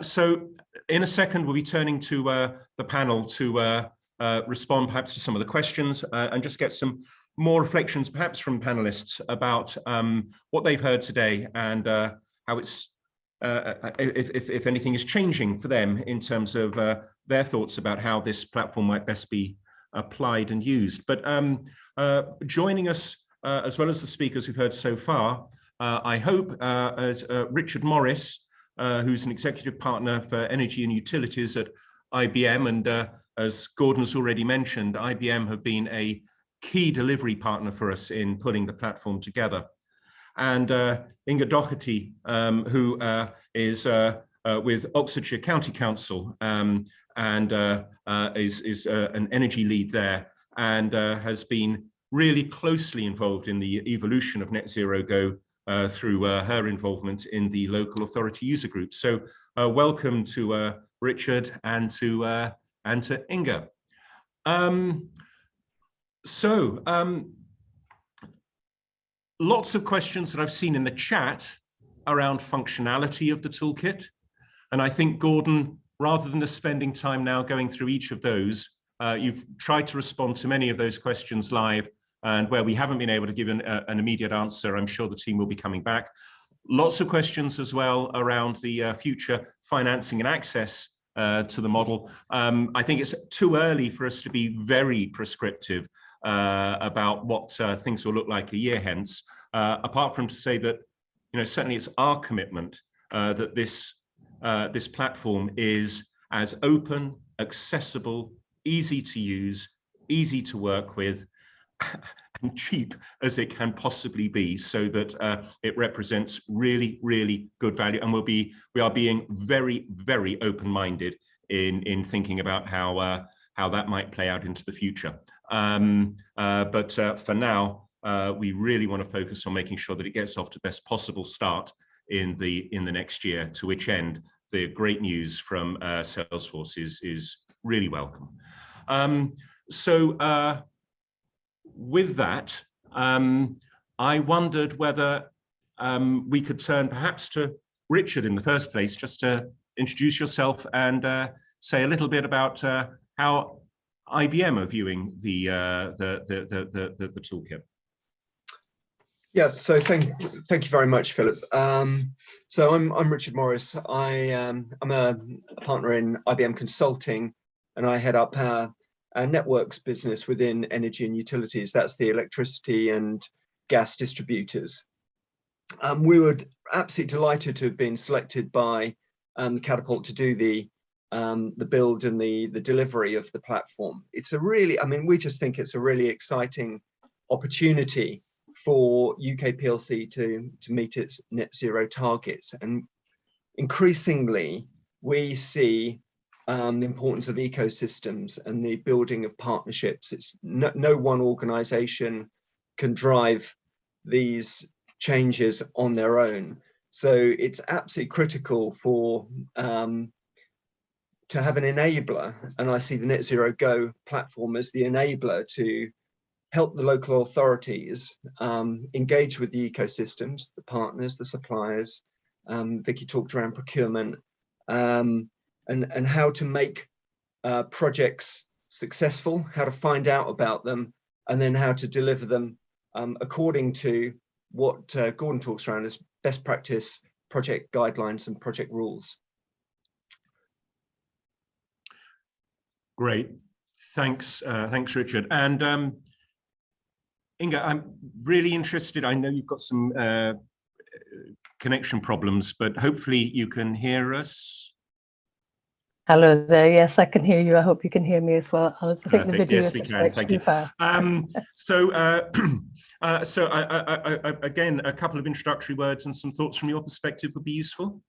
So in a second, we'll be turning to the panel to respond perhaps to some of the questions and just get some more reflections perhaps from panelists about what they've heard today and how it's, if anything is changing for them in terms of their thoughts about how this platform might best be applied and used. But joining us, as well as the speakers we've heard so far, I hope, as Richard Morris, who's an executive partner for energy and utilities at IBM. And as Gordon's already mentioned, IBM have been a key delivery partner for us in putting the platform together. And Inga Doherty, who is with Oxfordshire County Council and is an energy lead there and has been really closely involved in the evolution of Net Zero Go through her involvement in the local authority user group. So welcome to Richard and to Inga. Lots of questions that I've seen in the chat around functionality of the toolkit. And I think, Gordon, rather than us spending time now going through each of those, you've tried to respond to many of those questions live, and where we haven't been able to give an immediate answer, I'm sure the team will be coming back. Lots of questions as well around the future financing and access to the model. I think it's too early for us to be very prescriptive about what things will look like a year hence, apart from to say that, you know, certainly it's our commitment that this platform is as open, accessible, easy to use, easy to work with, and cheap as it can possibly be, so that it represents really, really good value. And we are being very, very open-minded in thinking about how that might play out into the future. But for now, we really want to focus on making sure that it gets off to best possible start in the next year, to which end the great news from Salesforce is really welcome. With that, I wondered whether we could turn perhaps to Richard in the first place, just to introduce yourself and say a little bit about how IBM are viewing the toolkit. Yeah, so thank you very much, Philip. So I'm Richard Morris. I'm a partner in IBM Consulting, and I head up our networks business within energy and utilities. That's the electricity and gas distributors. We were absolutely delighted to have been selected by Catapult to do the build and the delivery of the platform. It's a really, I mean, we just think it's a really exciting opportunity for UK PLC to meet its net zero targets. And increasingly, we see the importance of ecosystems and the building of partnerships. It's no one organization can drive these changes on their own. So it's absolutely critical for to have an enabler, and I see the Net Zero Go platform as the enabler to help the local authorities engage with the ecosystems, the partners, the suppliers. Vicky talked around procurement, and how to make projects successful, how to find out about them, and then how to deliver them according to what Gordon talks around as best practice project guidelines and project rules. Great, thanks, thanks, Richard. And Inga, I'm really interested. I know you've got some connection problems, but hopefully you can hear us. Hello there. Yes, I can hear you. I hope you can hear me as well. I think the video yes, we can. Thank you. Again, a couple of introductory words and some thoughts from your perspective would be useful.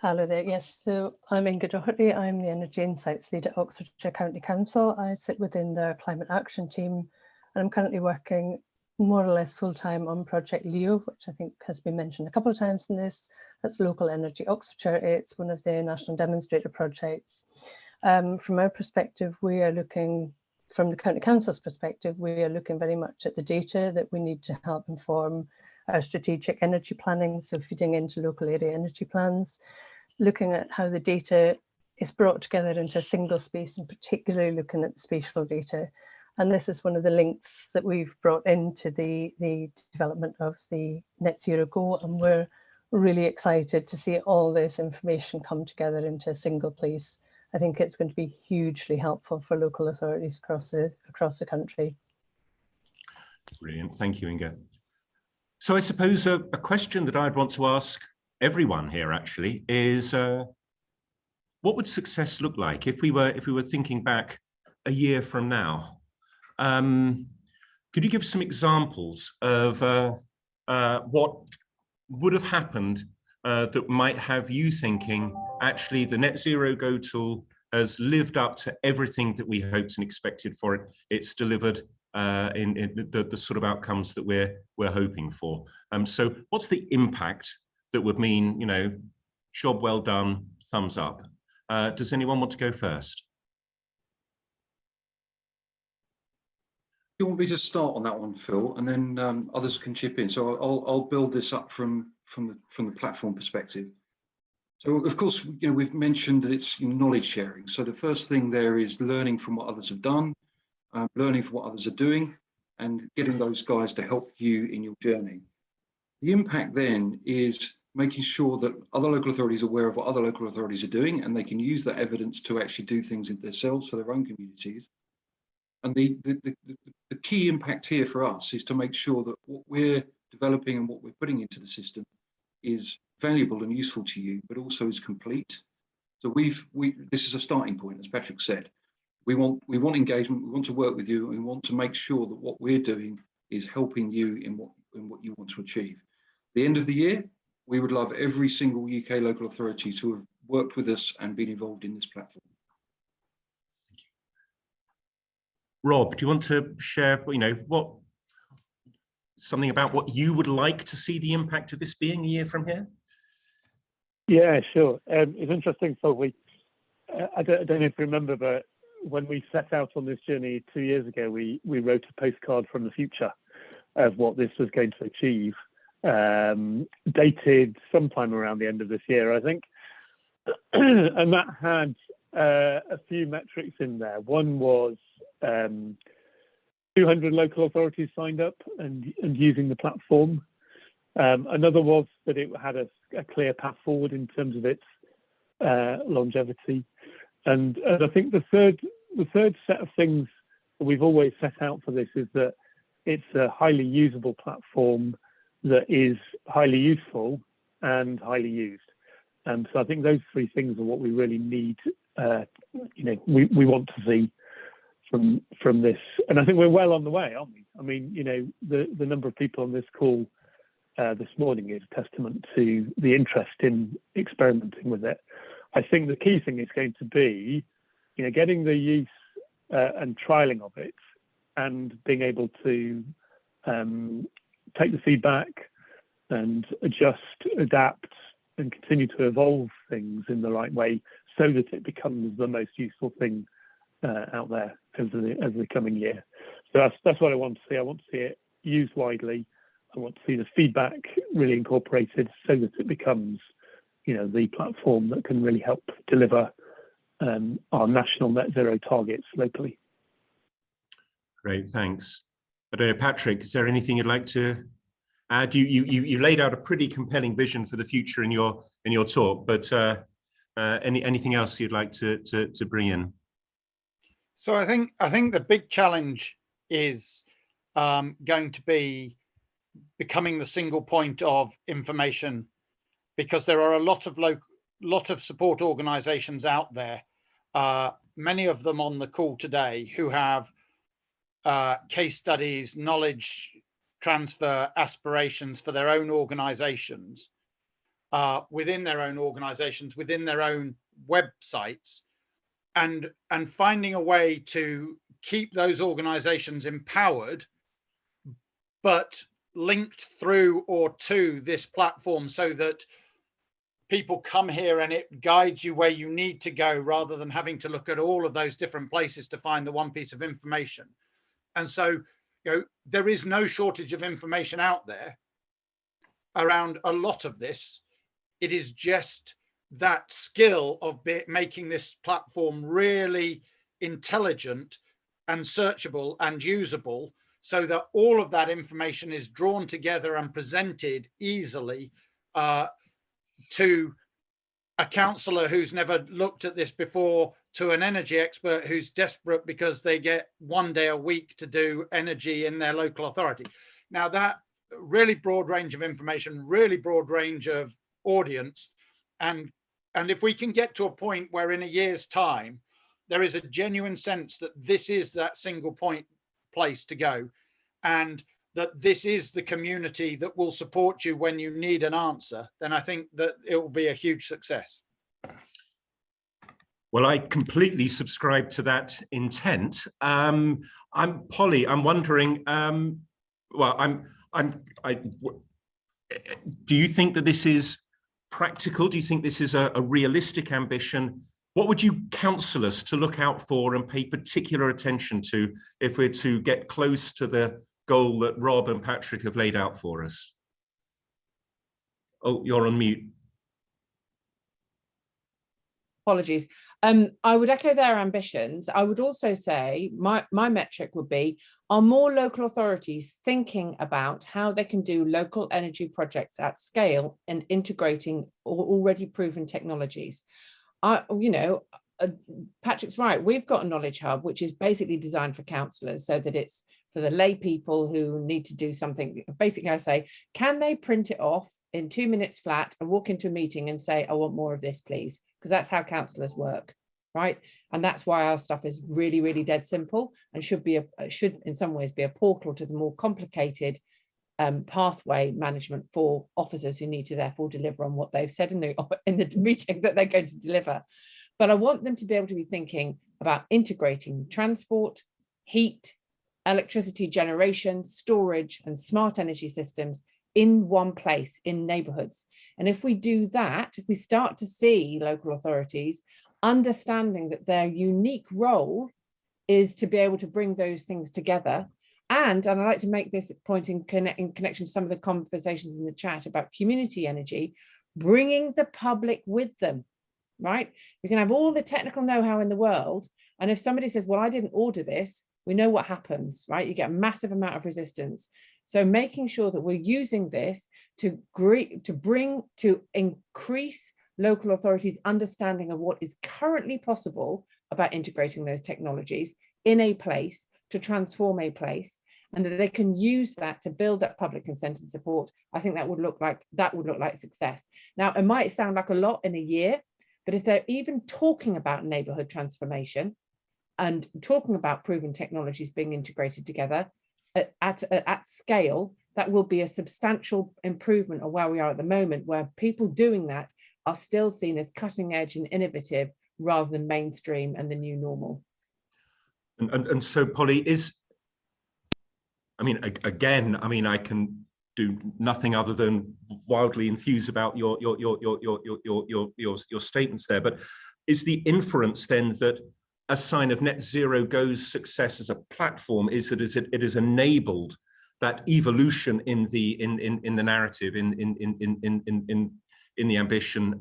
Hello there. Yes, so I'm Inga Doherty. I'm the Energy Insights lead at Oxfordshire County Council. I sit within their climate action team, and I'm currently working more or less full-time on Project Leo, which I think has been mentioned a couple of times in this. That's Local Energy Oxfordshire. It's one of the national demonstrator projects. From our perspective, we are looking, from the County Council's perspective, we are looking very much at the data that we need to help inform our strategic energy planning, so feeding into local area energy plans. looking at how the data is brought together into a single space, and particularly looking at the spatial data. And this is one of the links that we've brought into the development of the Net Zero Go, and we're really excited to see all this information come together into a single place. I think it's going to be hugely helpful for local authorities across the country. Brilliant, thank you, Inga. So I suppose a question that I'd want to ask everyone here actually is, what would success look like if we were thinking back a year from now? Could you give some examples of what would have happened that might have you thinking, actually, the Net Zero Go tool has lived up to everything that we hoped and expected for it. It's delivered in the sort of outcomes that we're hoping for. So what's the impact that would mean, you know, job well done, thumbs up? Does anyone want to go first? You want me to start on that one, Phil, and then others can chip in. So I'll build this up from the platform perspective. So of course, you know, we've mentioned that it's knowledge sharing. So the first thing there is learning from what others have done, learning from what others are doing, and getting those guys to help you in your journey. The impact then is making sure that other local authorities are aware of what other local authorities are doing, and they can use that evidence to actually do things in themselves for their own communities. And the key impact here for us is to make sure that what we're developing and what we're putting into the system is valuable and useful to you, but also is complete. So this is a starting point, as Patrick said. We want engagement, we want to work with you, and we want to make sure that what we're doing is helping you in what you want to achieve. At the end of the year, we would love every single UK local authority to have worked with us and been involved in this platform. Rob, do you want to share, you know, something about what you would like to see the impact of this being a year from here? Yeah, sure. It's interesting. So I don't know if you remember, but when we set out on this journey 2 years ago, we wrote a postcard from the future of what this was going to achieve, dated sometime around the end of this year, I think. And that had a few metrics in there. One was 200 local authorities signed up and using the platform. Another was that it had a clear path forward in terms of its longevity. And I think the third set of things that we've always set out for this is that it's a highly usable platform that is highly useful and highly used. So I think those three things are what we really need. You know, we want to see from this, and I think we're well on the way, aren't we? I mean, you know, the number of people on this call this morning is testament to the interest in experimenting with it. I think the key thing is going to be, you know, getting the use and trialing of it, and being able to take the feedback and adjust, adapt, and continue to evolve things in the right way, so that it becomes the most useful thing out there over the coming year. So that's what I want to see. I want to see it used widely. I want to see the feedback really incorporated, so that it becomes, you know, the platform that can really help deliver our national net zero targets locally. Great, thanks. I don't know, Patrick, is there anything you'd like to add? You laid out a pretty compelling vision for the future in your talk, but anything else you'd like to bring in? So I think the big challenge is going to be becoming the single point of information, because there are a lot of support organisations out there, many of them on the call today, who have case studies, knowledge transfer aspirations for their own organisations, within their own organisations, within their own websites, and finding a way to keep those organisations empowered, but linked through or to this platform, so that people come here and it guides you where you need to go, rather than having to look at all of those different places to find the one piece of information. And so, you know, there is no shortage of information out there around a lot of this. It is just that skill of making this platform really intelligent and searchable and usable, so that all of that information is drawn together and presented easily to a councillor who's never looked at this before, to an energy expert who's desperate because they get 1 day a week to do energy in their local authority. Now, that really broad range of information, really broad range of audience, and if we can get to a point where in a year's time there is a genuine sense that this is that single point place to go, and that this is the community that will support you when you need an answer, then I think that it will be a huge success. Well, I completely subscribe to that intent. Polly, I'm wondering, do you think that this is practical? Do you think this is a realistic ambition? What would you counsel us to look out for and pay particular attention to if we're to get close to the goal that Rob and Patrick have laid out for us? Oh, you're on mute. Apologies. I would echo their ambitions. I would also say my metric would be, are more local authorities thinking about how they can do local energy projects at scale and integrating already proven technologies? Patrick's right. We've got a knowledge hub, which is basically designed for councillors, so that it's for the lay people who need to do something. Basically, I say, can they print it off in 2 minutes flat and walk into a meeting and say, I want more of this, please? Because that's how councillors work, right? And that's why our stuff is really, really dead simple, and should in some ways be a portal to the more complicated pathway management for officers who need to therefore deliver on what they've said in the meeting that they're going to deliver. But I want them to be able to be thinking about integrating transport, heat, electricity generation, storage, and smart energy systems in one place in neighbourhoods. And if we do that, if we start to see local authorities understanding that their unique role is to be able to bring those things together, and I'd like to make this point in connection to some of the conversations in the chat about community energy, bringing the public with them, right? You can have all the technical know-how in the world, and if somebody says, well, I didn't order this, we know what happens, right? You get a massive amount of resistance. So making sure that we're using this to increase local authorities' understanding of what is currently possible about integrating those technologies in a place, to transform a place, and that they can use that to build up public consent and support. I think that would look like success. Now, it might sound like a lot in a year, but if they're even talking about neighbourhood transformation and talking about proven technologies being integrated together at scale, that will be a substantial improvement of where we are at the moment, where people doing that are still seen as cutting edge and innovative rather than mainstream and the new normal. And so, Polly, I can do nothing other than wildly enthuse about your statements there. But is the inference then that a sign of Net Zero Go's success as a platform is that it has enabled that evolution in the narrative, in the ambition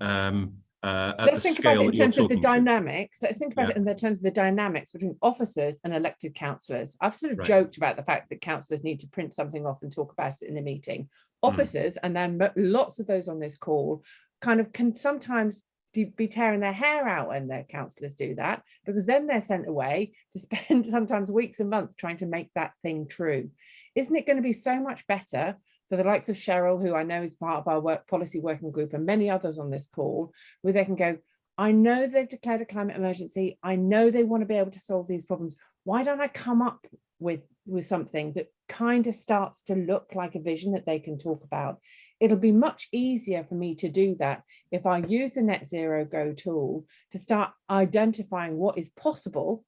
at Let's the think scale about it in terms of the to? dynamics. Let's think about it in terms of the dynamics between officers and elected councillors. I've sort of joked about the fact that councillors need to print something off and talk about it in a meeting. Officers, and then lots of those on this call, kind of can sometimes be tearing their hair out when their councillors do that, because then they're sent away to spend sometimes weeks and months trying to make that thing true. Isn't it going to be so much better for the likes of Cheryl, who I know is part of our policy working group, and many others on this call, where they can go, I know they've declared a climate emergency, I know they want to be able to solve these problems. Why don't I come up with something that kind of starts to look like a vision that they can talk about? It'll be much easier for me to do that if I use the Net Zero Go tool to start identifying what is possible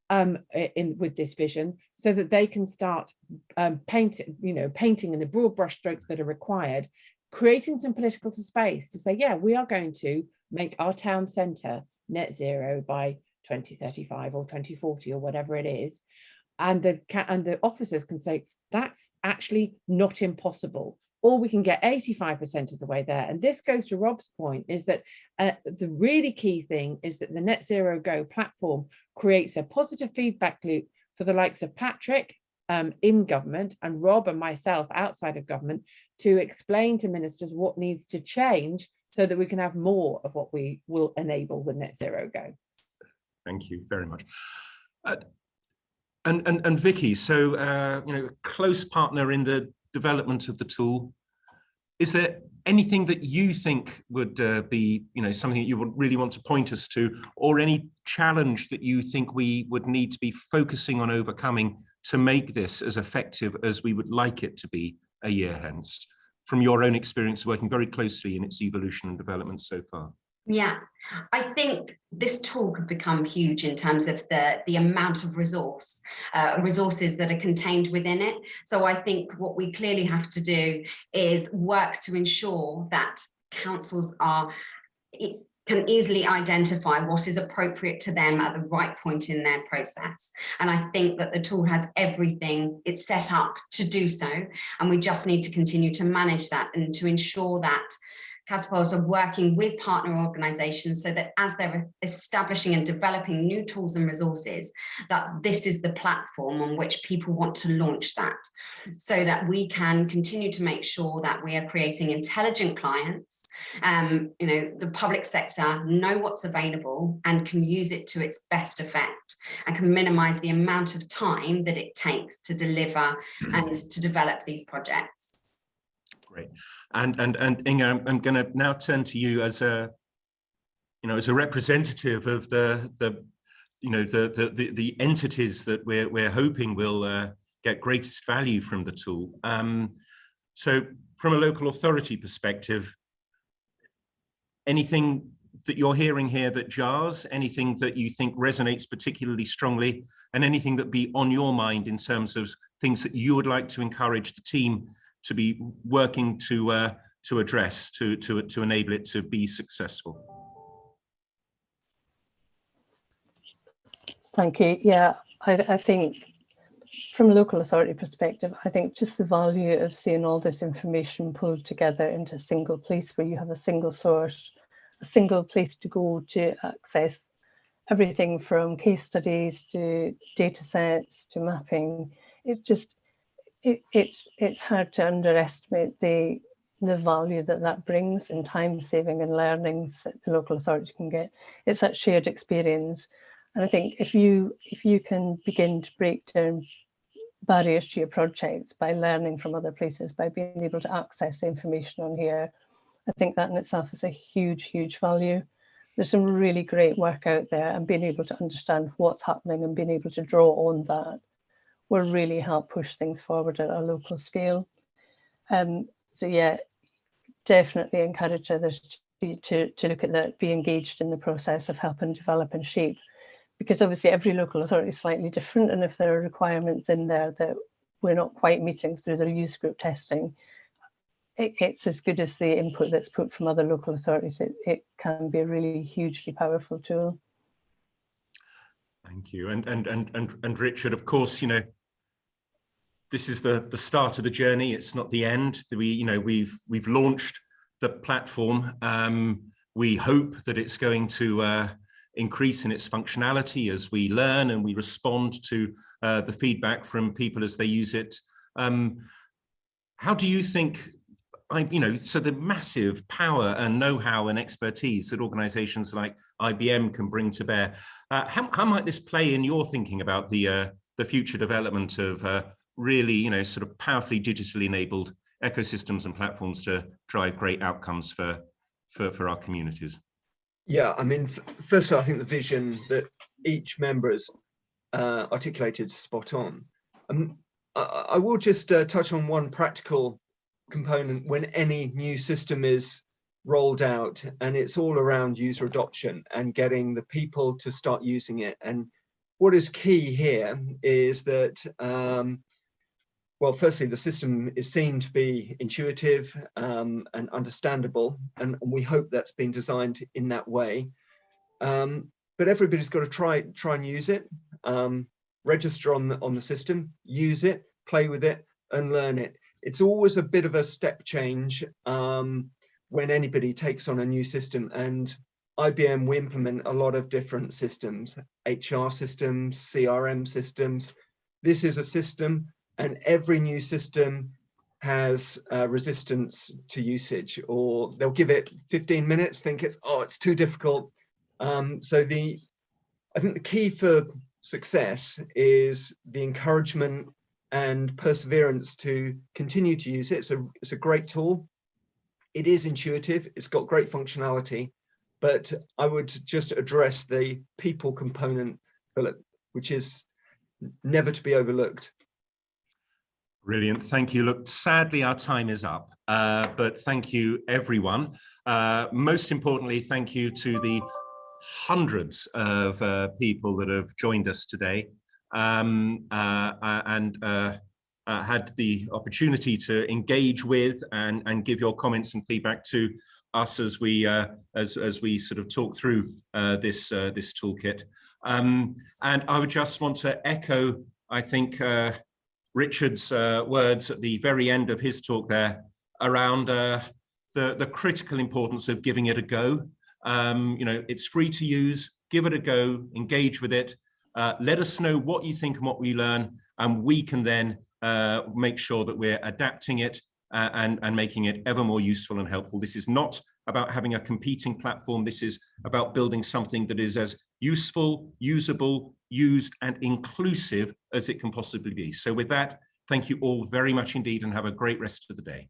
with this vision, so that they can start painting in the broad brushstrokes that are required, creating some political space to say, yeah, we are going to make our town centre net zero by 2035 or 2040 or whatever it is. And the officers can say, that's actually not impossible. or we can get 85% of the way there. And this goes to Rob's point, is that the really key thing is that the Net Zero Go platform creates a positive feedback loop for the likes of Patrick in government and Rob and myself outside of government to explain to ministers what needs to change so that we can have more of what we will enable with Net Zero Go. Thank you very much. And Vicky, so you know, a close partner in the development of the tool. Is there anything that you think would be, you know, something that you would really want to point us to, or any challenge that you think we would need to be focusing on overcoming to make this as effective as we would like it to be a year hence, from your own experience working very closely in its evolution and development so far? Yeah, I think this tool could become huge in terms of the amount of resources that are contained within it. So I think what we clearly have to do is work to ensure that councils can easily identify what is appropriate to them at the right point in their process. And I think that the tool has everything, it's set up to do so. And we just need to continue to manage that and to ensure that CASPARs are working with partner organisations so that as they're establishing and developing new tools and resources, that this is the platform on which people want to launch that, so that we can continue to make sure that we are creating intelligent clients. You know, the public sector know what's available and can use it to its best effect and can minimise the amount of time that it takes to deliver and to develop these projects. Great. And Inge, I'm going to now turn to you as a, you know, as a representative of the entities that we're hoping will get greatest value from the tool. So from a local authority perspective, anything that you're hearing here that jars, anything that you think resonates particularly strongly, and anything that be on your mind in terms of things that you would like to encourage the team to be working to address, to enable it to be successful? Thank you. Yeah, I think from a local authority perspective, I think just the value of seeing all this information pulled together into a single place where you have a single source, a single place to go to access everything from case studies to data sets to mapping. It's just, it's hard to underestimate the value that brings in time saving and learnings that the local authority can get. It's that shared experience. And I think if you can begin to break down barriers to your projects by learning from other places, by being able to access the information on here, I think that in itself is a huge, huge value. There's some really great work out there, and being able to understand what's happening and being able to draw on that will really help push things forward at a local scale. So yeah, definitely encourage others to look at that, be engaged in the process of helping develop and shape, because obviously every local authority is slightly different, and if there are requirements in there that we're not quite meeting through the use group testing, it's as good as the input that's put from other local authorities. It can be a really hugely powerful tool. Thank you. And Richard, of course, you know, this is the start of the journey. It's not the end. We've launched the platform. We hope that it's going to increase in its functionality as we learn and we respond to the feedback from people as they use it. How do you think, so the massive power and know-how and expertise that organizations like IBM can bring to bear, how might this play in your thinking about the future development of really, sort of powerfully digitally enabled ecosystems and platforms to drive great outcomes for our communities? Yeah, I mean, first of all, I think the vision that each member has articulated is spot on. I will just touch on one practical component when any new system is rolled out, and it's all around user adoption and getting the people to start using it. And what is key here is that, well, firstly, the system is seen to be intuitive and understandable, and we hope that's been designed in that way. But everybody's got to try and use it, register on the system, use it, play with it, and learn it. it's always a bit of a step change when anybody takes on a new system. And IBM, we implement a lot of different systems, HR systems, CRM systems. This is a system, and every new system has resistance to usage, or they'll give it 15 minutes, think it's too difficult. So I think the key for success is the encouragement and perseverance to continue to use it. It's a great tool. It is intuitive, it's got great functionality, but I would just address the people component, Philip, which is never to be overlooked. Brilliant, thank you. Look, sadly, our time is up, but thank you, everyone. Most importantly, thank you to the hundreds of people that have joined us today and had the opportunity to engage with and give your comments and feedback to us as we sort of talk through this toolkit. And I would just want to echo, I think, Richard's words at the very end of his talk there around the critical importance of giving it a go. You know, it's free to use, give it a go, engage with it. Let us know what you think and what we learn, and we can then make sure that we're adapting it and making it ever more useful and helpful. This is not about having a competing platform. This is about building something that is as useful, usable, used, and inclusive as it can possibly be. So with that, thank you all very much indeed, and have a great rest of the day.